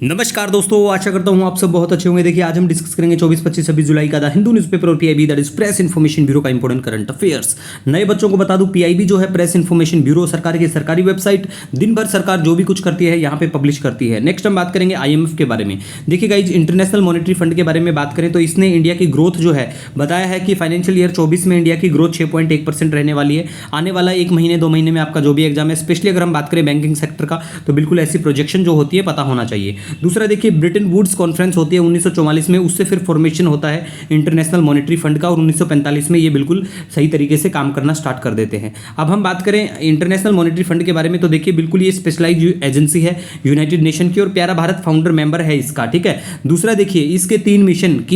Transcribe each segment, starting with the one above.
नमस्कार दोस्तों, आशा करता हूँ आप सब बहुत अच्छे होंगे। देखिए आज हम डिस्कस करेंगे 24, 25, 26 जुलाई का द हिंदू न्यूज़पेपर और PIB that is press information bureau का इंपॉर्टेंट करंट अफेयर्स। नए बच्चों को बता दूं, पीआईबी जो है प्रेस इन्फॉर्मेशन ब्यूरो सरकार की सरकारी वेबसाइट, दिन भर सरकार जो भी कुछ करती है यहाँ पे पब्लिश करती है। नेक्स्ट हम बात करेंगे आईएमएफ के बारे में। देखिए गाइज, इंटरनेशनल मॉनेटरी फंड के बारे में बात करें तो इसने इंडिया की ग्रोथ जो है बताया है कि फाइनेंशियल ईयर 24 में इंडिया की ग्रोथ 6.1% रहने वाली है। आने वाला 1 महीने 2 महीने में आपका जो भी एग्जाम है, स्पेशली अगर हम बात करें बैंकिंग सेक्टर का, तो बिल्कुल ऐसी प्रोजेक्शन जो होती है पता होना चाहिए। दूसरा देखिए, ब्रिटेन वुड्स कॉन्फ्रेंस होती है 1944 में, उससे फिर फॉर्मेशन होता है इंटरनेशनल मॉनेटरी फंड का, और 1945 में ये बिल्कुल सही तरीके से काम करना स्टार्ट कर देते हैं। अब हम बात करें इंटरनेशनल मॉनेटरी फंड के बारे में, तो देखिए बिल्कुल ये स्पेशलाइज एजेंसी है यूनाइटेड नेशन की, और प्यारा भारत फाउंडर मेंबर है इसका, ठीक है। दूसरा देखिए, इसके 3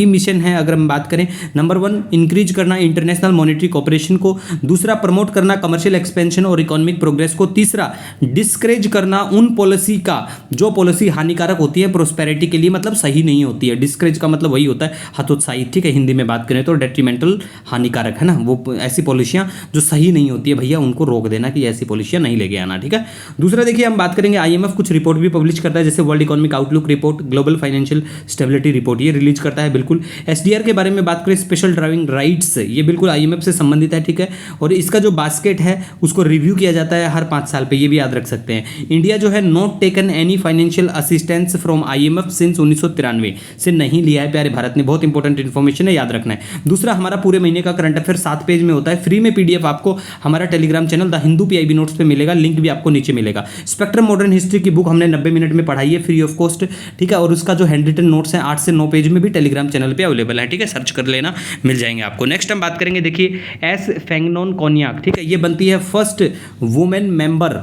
मिशन है अगर हम बात करें। नंबर 1, इंक्रीज करना इंटरनेशनल मॉनेटरी कॉपरेशन को। दूसरा, प्रमोट करना कमर्शियल एक्सपेंशन और इकोनॉमिक प्रोग्रेस को। तीसरा, डिस्करेज करना उन पॉलिसी का जो पॉलिसी हानिकारक होती है प्रोस्पेरिटी के लिए, मतलब सही नहीं होती है। डिस्करेज का मतलब वही होता है हतोत्साहित, ठीक है। हिंदी में बात करें तो डेट्रीमेंटल, हानिकारक है ना, वो ऐसी पॉलिसियां जो सही नहीं होती है भैया, उनको रोक देना कि ऐसी पॉलिसियां नहीं लेके आना, ठीक है। दूसरा देखिए, हम बात करेंगे आईएमएफ कुछ रिपोर्ट भी पब्लिश करता है, जैसे world economic outlook report, global financial stability report, ये रिलीज करता है बिल्कुल। एसडीआर के बारे में बात करें, स्पेशल ड्राइविंग राइट्स, ये बिल्कुल आईएमएफ से संबंधित है, ठीक है। और इसका जो बास्केट है उसको रिव्यू किया जाता है हर 5 साल पे, ये भी याद रख सकते हैं। इंडिया जो है not taken any financial assistance from IMF since 1993 से नहीं लिया है प्यारे भारत ने। बहुत इंपॉर्टेंट इन्फॉर्मेशन है, याद रखना है। दूसरा, हमारा पूरे महीने का करंट अफेयर 7 पेज में होता है, फ्री में पीडीएफ आपको हमारा Telegram channel the Hindu PIB notes पे मिलेगा, लिंक भी आपको नीचे मिलेगा। स्पेक्ट्रम मॉडर्न हिस्ट्री की बुक हमने 90 मिनट में पढ़ाई है फ्री ऑफ कॉस्ट, ठीक है। और उसका जो हैंड रिटन नोट्स हैं 8 से 9 पेज में भी टेलीग्राम चैनल पे अवेलेबल है, ठीक है, सर्च कर लेना, मिल जाएंगे आपको। नेक्स्ट हम बात करेंगे, देखिए एस फेंगनोन कोन्याक, ठीक है, ये बनती है first women member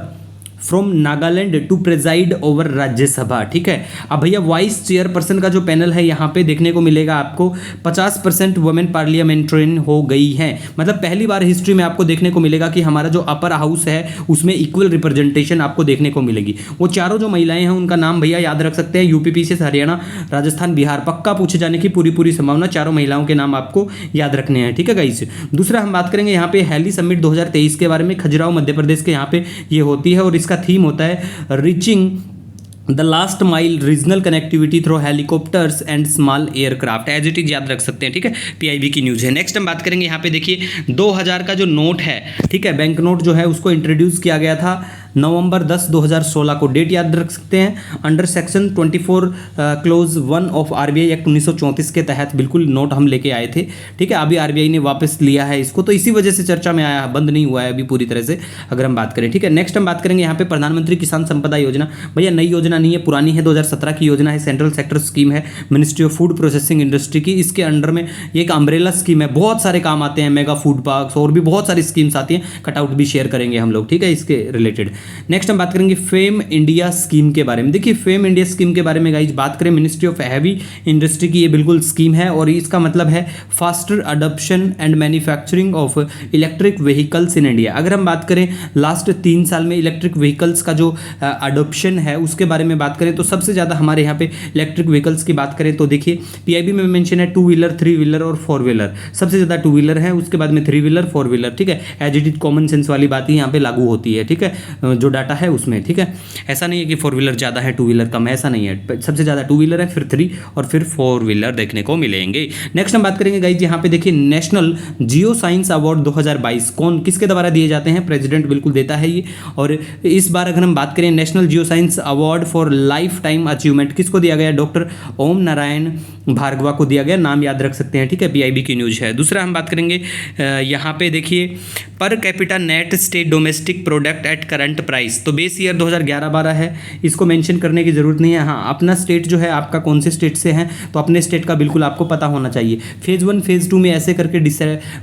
from Nagaland to preside over Rajya Sabha, ठीक है। अब भैया वाइस चेयरपर्सन का जो पैनल है यहाँ पे देखने को मिलेगा आपको 50% वुमेन पार्लियामेंट्रियन हो गई है। मतलब पहली बार हिस्ट्री में आपको देखने को मिलेगा कि हमारा जो अपर हाउस है उसमें इक्वल रिप्रेजेंटेशन आपको देखने को मिलेगी। वो चारों जो महिलाएं हैं उनका नाम भैया याद रख सकते हैं, यूपी से हरियाणा, राजस्थान, बिहार, पक्का पूछे जाने की पूरी संभावना, चारों महिलाओं के नाम आपको याद रखने हैं, ठीक है गाइस। दूसरा हम बात करेंगे यहाँ पे हैली समिट 2023 के बारे में, खजुराहो मध्य प्रदेश के यहाँ पे ये होती है, और इसका थीम होता है reaching the last mile regional connectivity through helicopters and small aircraft, as it is याद रख सकते हैं, ठीक है। पीआईबी की न्यूज़ है। नेक्स्ट हम बात करेंगे यहाँ पे, देखिए 2000 का जो नोट है, ठीक है, बैंक नोट जो है उसको इंट्रोड्यूस किया गया था नवंबर 10, 2016 को, डेट याद रख सकते हैं। Under section 24 close 1 of RBI act 1934 के तहत बिल्कुल नोट हम लेके आए थे, ठीक है। अभी आरबीआई ने वापस लिया है इसको, तो इसी वजह से चर्चा में आया, बंद नहीं हुआ है अभी पूरी तरह से अगर हम बात करें, ठीक है। नेक्स्ट हम बात करेंगे यहाँ पे प्रधानमंत्री किसान संपदा योजना। भैया नई योजना नहीं है, पुरानी है, 2017 की योजना है, सेंट्रल सेक्टर स्कीम है ministry of food processing industry की। इसके अंडर में ये एक अम्ब्रेला स्कीम है, बहुत सारे काम आते हैं, मेगा फूड पार्क्स और भी बहुत सारी स्कीम्स आती हैं, कटआउट भी शेयर करेंगे हम लोग, ठीक है, इसके रिलेटेड। नेक्स्ट हम बात करेंगे फेम इंडिया स्कीम के बारे में। देखिए फेम इंडिया स्कीम के बारे में गाइज बात करें, मिनिस्ट्री ऑफ हैवी इंडस्ट्री की ये बिल्कुल स्कीम है, और इसका मतलब है faster adoption and manufacturing of electric vehicles in India. अगर हम बात करें लास्ट 3 साल में इलेक्ट्रिक व्हीकल्स का जो अडॉप्शन है उसके बारे में बात करें, तो सबसे ज़्यादा हमारे यहाँ पे इलेक्ट्रिक व्हीकल्स की बात करें तो देखिए पीआईबी में मेंशन है 2 व्हीलर, 3 व्हीलर और 4 व्हीलर। सबसे ज़्यादा 2 व्हीलर है, उसके बाद में 3 व्हीलर, 4 व्हीलर, ठीक है। As it is common sense वाली बात ही यहाँ पे लागू होती है, ठीक है, जो डाटा है उसमें, ठीक है। ऐसा नहीं है कि 4 व्हीलर ज़्यादा है 2 व्हीलर कम है, ऐसा नहीं है। सबसे ज़्यादा 2 व्हीलर है, फिर 3 और फिर 4 व्हीलर देखने को मिलेंगे। नेक्स्ट हम बात करेंगे गाइज, यहाँ पे देखिए नेशनल जियो साइंस अवार्ड 2022 कौन किसके द्वारा दिए जाते हैं, प्रेसिडेंट बिल्कुल देता है ये। और इस बार अगर हम बात करें national geo science award for life time achievement किसको दिया गया, डॉक्टर ओम नारायण भार्गवा को दिया गया, नाम याद रख सकते हैं, ठीक है, पीआईबी की न्यूज़ है। दूसरा हम बात करेंगे यहाँ पे देखिए per capita net state domestic product at current price, तो बेस ईयर 2011-12 है, इसको मेंशन करने की ज़रूरत नहीं है। हाँ, अपना स्टेट जो है आपका कौन से स्टेट से हैं, तो अपने स्टेट का बिल्कुल आपको पता होना चाहिए। फेज़ 1 फेज़ 2 में ऐसे करके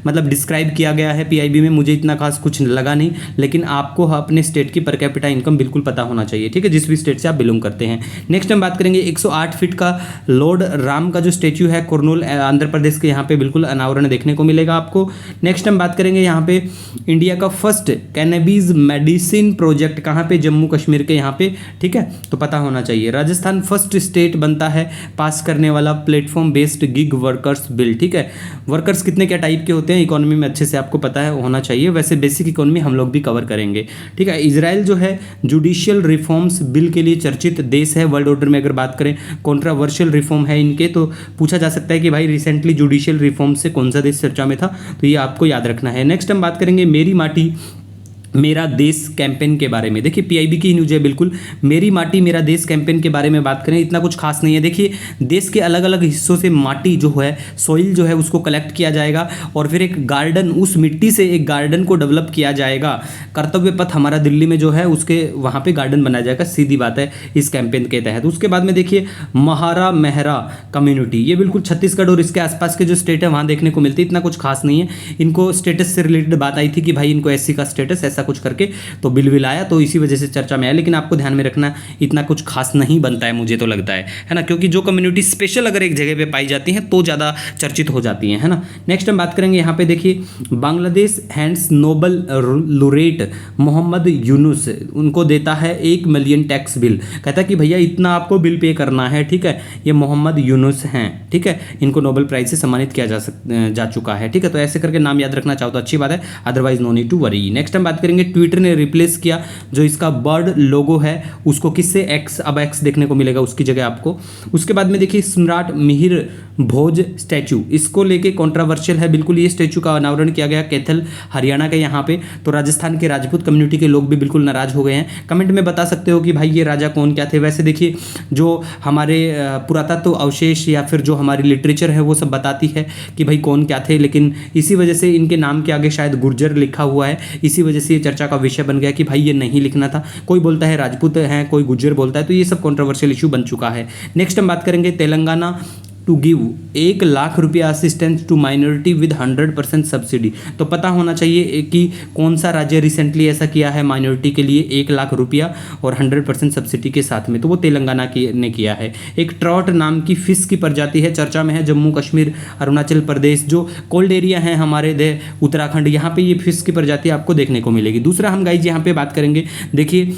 मतलब डिस्क्राइब किया गया है पीआईबी में, मुझे इतना खास कुछ लगा नहीं, लेकिन आपको अपने स्टेट की पर कैपिटा इनकम बिल्कुल पता होना चाहिए, ठीक है, जिस भी स्टेट से आप बिलोंग करते हैं। नेक्स्ट हम बात करेंगे 108 फीट का लॉर्ड राम का जो स्टैच्यू है कुरनूल आंध्र प्रदेश के यहाँ पे बिल्कुल अनावरण देखने को मिलेगा आपको। नेक्स्ट हम बात करेंगे यहाँ पे इंडिया का फर्स्ट कैनबीज मेडिसिन प्रोजेक्ट कहाँ पे, जम्मू कश्मीर के यहाँ पे, ठीक है, तो पता होना चाहिए। राजस्थान फर्स्ट स्टेट बनता है पास करने वाला platform based gig workers bill, ठीक है। वर्कर्स कितने क्या टाइप के होते हैं इकोनॉमी में अच्छे से आपको पता है होना चाहिए, वैसे बेसिक इकोनॉमी हम लोग भी कवर करेंगे, ठीक है। इजराइल जो है जुडिशियल रिफॉर्म्स बिल के लिए चर्चित देश है वर्ल्ड ऑर्डर में। अगर बात करें कंट्रोवर्शियल रिफॉर्म है इनके, तो पूछा जा सकता है कि भाई रिसेंटली जुडिशियल रिफॉर्म से कौन सा देश चर्चा में था, तो ये आपको याद रखना है। नेक्स्ट हम बात करेंगे मेरी माटी मेरा देश कैंपेन के बारे में। देखिए पीआईबी की न्यूज़ है बिल्कुल, मेरी माटी मेरा देश कैंपेन के बारे में बात करें, इतना कुछ खास नहीं है। देखिए देश के अलग अलग हिस्सों से माटी जो है, सॉइल जो है, उसको कलेक्ट किया जाएगा और फिर एक गार्डन, उस मिट्टी से एक गार्डन को डेवलप किया जाएगा। कर्तव्य पथ हमारा दिल्ली में जो है उसके वहाँ पे गार्डन बनाया जाएगा, सीधी बात है, इस कैंपेन के तहत। उसके बाद में देखिए महारा मेहरा कम्युनिटी, ये बिल्कुल छत्तीसगढ़ और इसके आसपास के जो स्टेट है वहाँ देखने को मिलती है, इतना कुछ खास नहीं है। इनको स्टेटस से रिलेटेड बात आई थी कि भाई इनको एससी का स्टेटस, ऐसा कुछ करके तो बिल आया, तो इसी वजह से चर्चा में आया। लेकिन आपको ध्यान में रखना इतना कुछ खास नहीं बनता है, मुझे तो लगता है ना, क्योंकि जो कम्युनिटी स्पेशल अगर एक जगह पे पाई जाती हैं तो ज़्यादा चर्चित हो जाती हैं, है ना। नेक्स्ट हम बात करेंगे यहाँ पे, देखिए Bangladesh hands Nobel laureate Mohammad Yunus, उनको देता है 1 मिलियन टैक्स बिल। कहता है कि भैया इतना आपको बिल पे करना है, ठीक है। ये मोहम्मद यूनुस हैं, ठीक है, इनको नोबेल प्राइज से सम्मानित किया जा चुका है, ठीक है। तो ऐसे करके नाम याद रखना चाहो तो अच्छी बात है, otherwise no need to worry. Next हम बात करेंगे ट्विटर ने रिप्लेस किया जो इसका बर्ड लोगो है उसको किससे, एक्स, अब एक्स देखने को मिलेगा उसकी जगह आपको। उसके बाद में देखिए सम्राट मिहिर भोज स्टैचू, इसको लेके कंट्रोवर्शियल है बिल्कुल। ये स्टैचू का अनावरण किया गया कैथल हरियाणा के यहाँ पे, तो राजस्थान के राजपूत कम्युनिटी के लोग भी बिल्कुल नाराज हो गए हैं। कमेंट में बता सकते हो कि भाई ये राजा कौन क्या थे। वैसे देखिए जो हमारे पुरातत्व अवशेष या फिर जो हमारी लिटरेचर है वो सब बताती है कि भाई कौन क्या थे, लेकिन इसी वजह से इनके नाम के आगे शायद गुर्जर लिखा हुआ है, इसी वजह से ये चर्चा का विषय बन गया कि भाई ये नहीं लिखना था। कोई बोलता है राजपूत हैं, कोई गुज्जर बोलता है, तो ये सब कंट्रोवर्शियल इशू बन चुका है। नेक्स्ट हम बात करेंगे तेलंगाना टू गिव 1 लाख रुपया assistance to minority with 100% subsidy. तो पता होना चाहिए कि कौन सा राज्य रिसेंटली ऐसा किया है माइनॉरिटी के लिए 1 लाख रुपया और 100% सब्सिडी के साथ में, तो वो तेलंगाना ने किया है। एक ट्रॉट नाम की फिश की प्रजाति है, चर्चा में है, जम्मू कश्मीर अरुणाचल प्रदेश जो कोल्ड एरिया है हमारे उत्तराखंड, यहाँ पे ये फिश की प्रजाति आपको देखने को मिलेगी। दूसरा हम गाइज यहाँ पे बात करेंगे, देखिए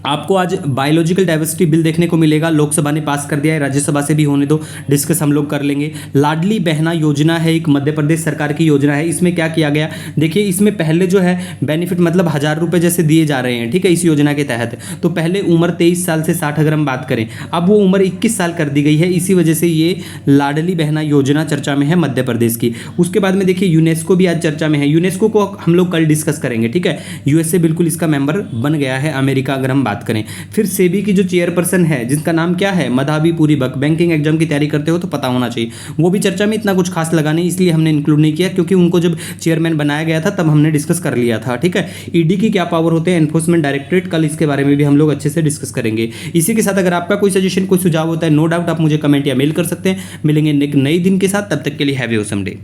आपको आज बायोलॉजिकल डाइवर्सिटी बिल देखने को मिलेगा, लोकसभा ने पास कर दिया है, राज्यसभा से भी होने दो, डिस्कस हम लोग कर लेंगे। लाडली बहना योजना है, एक मध्य प्रदेश सरकार की योजना है। इसमें क्या किया गया, देखिए इसमें पहले जो है बेनिफिट मतलब 1000 रुपये जैसे दिए जा रहे हैं, ठीक है, इस योजना के तहत। तो पहले उम्र 23 साल से 60 अगर हम बात करें, अब वो उम्र 21 साल कर दी गई है, इसी वजह से ये लाडली बहना योजना चर्चा में है मध्य प्रदेश की। उसके बाद में देखिए यूनेस्को भी आज चर्चा में है, यूनेस्को को हम लोग कल डिस्कस करेंगे, ठीक है। यूएसए बिल्कुल इसका मेंबर बन गया है, अमेरिका अगर हम करें। फिर सेबी की जो चेयरपर्सन है जिसका नाम क्या है, मधाबी पुरी बक, बैंकिंग एग्जाम की तैयारी करते हो तो पता होना चाहिए, वो भी चर्चा में इतना कुछ खास लगा नहीं, इसलिए हमने इंक्लूड नहीं किया, क्योंकि उनको जब चेयरमैन बनाया गया था तब हमने डिस्कस कर लिया था, ठीक है। ईडी की क्या पावर होते हैं, एनफोर्समेंट डायरेक्टरेट, कल इसके बारे में भी हम लोग अच्छे से डिस्कस करेंगे। इसी के साथ अगर आपका कोई सजेशन, कोई सुझाव होता है, नो डाउट आप मुझे कमेंट या मेल कर सकते हैं। मिलेंगे एक नए दिन के साथ, तब तक के लिए हैव ए ऑसम डे।